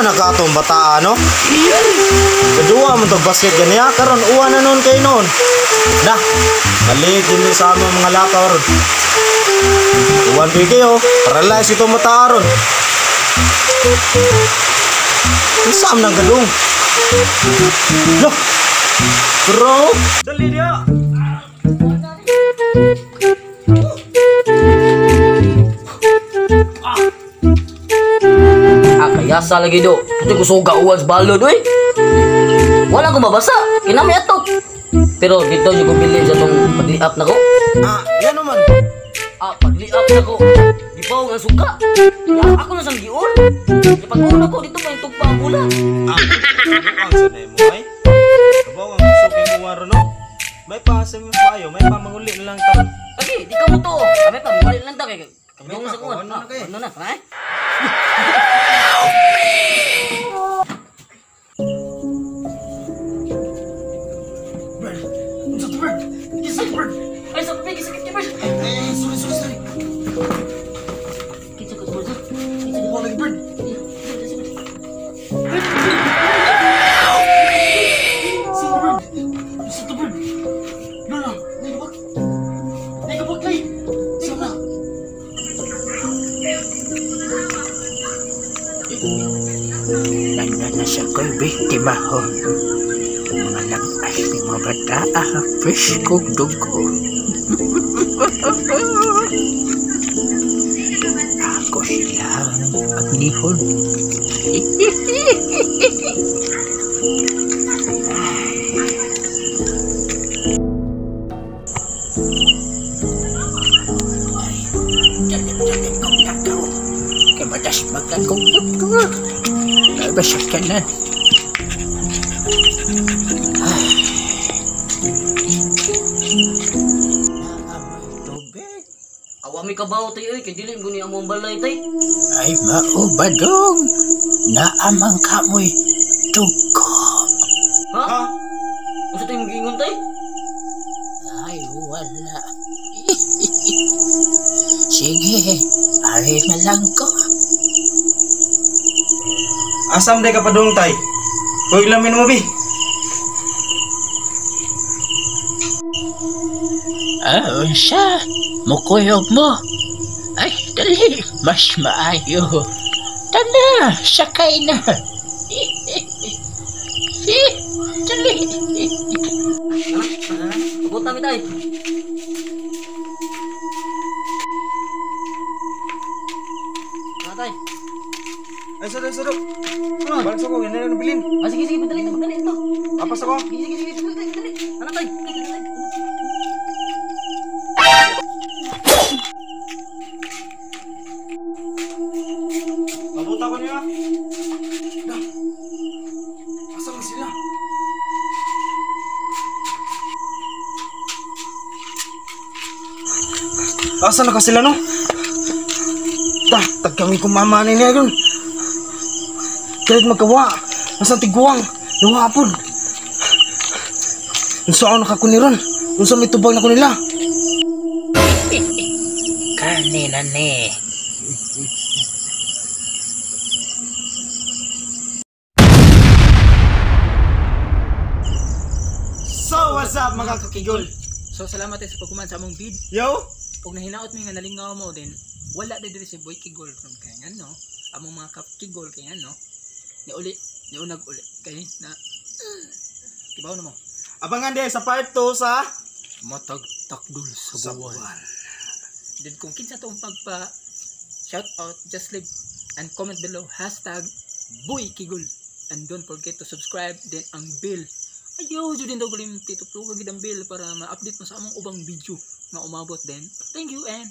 na ka itong bata, no? Kaduwa mo itong basket ganiya. Karon uwa na nun kayo nun. Dah, balik din sa among mga lakaw ron. Uwan kayo, paralyze itong mata ron. Isam ng gadong. Loh, bro, dali dia. Kayasa lagi do. Ito ko suga uwan sa balon, oy. Wala ko mabasa. Kinamay ato. Pero dito yung kumbilin sa itong pag-li-up na ko. Yan naman. Pag-li-up na ko. Di pa nga suga. Ako na sang gion. Pag-una ko, dito pa yung tugpa ang ulan. Ang sanay mo, ay. Kabaw ang gusto kayong uwaro, no? May pasang yung payo, may pamanguli na lang taon. Lagi, di ka mo to. May pamanguli lang taon. Kabawang sa kuwan. Ano na, ha? Nasa ko'y biktima ho. Mga lakas ni mga bata, fish kong dugo. Ako silang magnihon. Jalim-jalim kong nakaw. Kaya matas magkagunggot ko. Basag ka na. Tubig. Awami ka ba tayo kay dili mo ni among balay tay? Ay maubadong. Naamang kamoy dugo. Ha? Usa tay mogingon tay? Ay wala. Sige, ari na lang ko. Asam day ka pa dong tay. Huwag lamin mo, bi. Unsa? Mukuyog mo. Ay, dali. Mas maayo. Tana, sakay na. Dali. Abot namin tay. Tay. Ay, sadok. Balik sa ko, yan na yung bilin. Sige, padali ito. Apas ako. Sige, dali. Ano tay? Mabuta ko niya. Asan na sila? Asan na ka sila, no? Tag kami kumamanay niya yun. Kahit magkawa, nasang tiguang, nawapod. Unsa ako nakakuniron, unsa may tubag na ko nila. Kanina ni. So, what's up mga kakigol? So salamat sa pagkuman sa among vid. Yo! Ug nahinaot mi nga nalingaw mo din. Wala na diri si Boy Kigol from kay no. Among mga kigol kay no. Ni unag uli kay na kibaw na mo. Abangan din sa part 2 sa Matag takdol sa buwan. Then kung kinsa tong pagpa shout out, just leave and comment below #Boy Kigol and don't forget to subscribe then ang bell. Ayaw jud din daw galim tituplo kag ang bell para ma-update mo sa among ubang video nga umabot then. Thank you and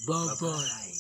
bye-bye.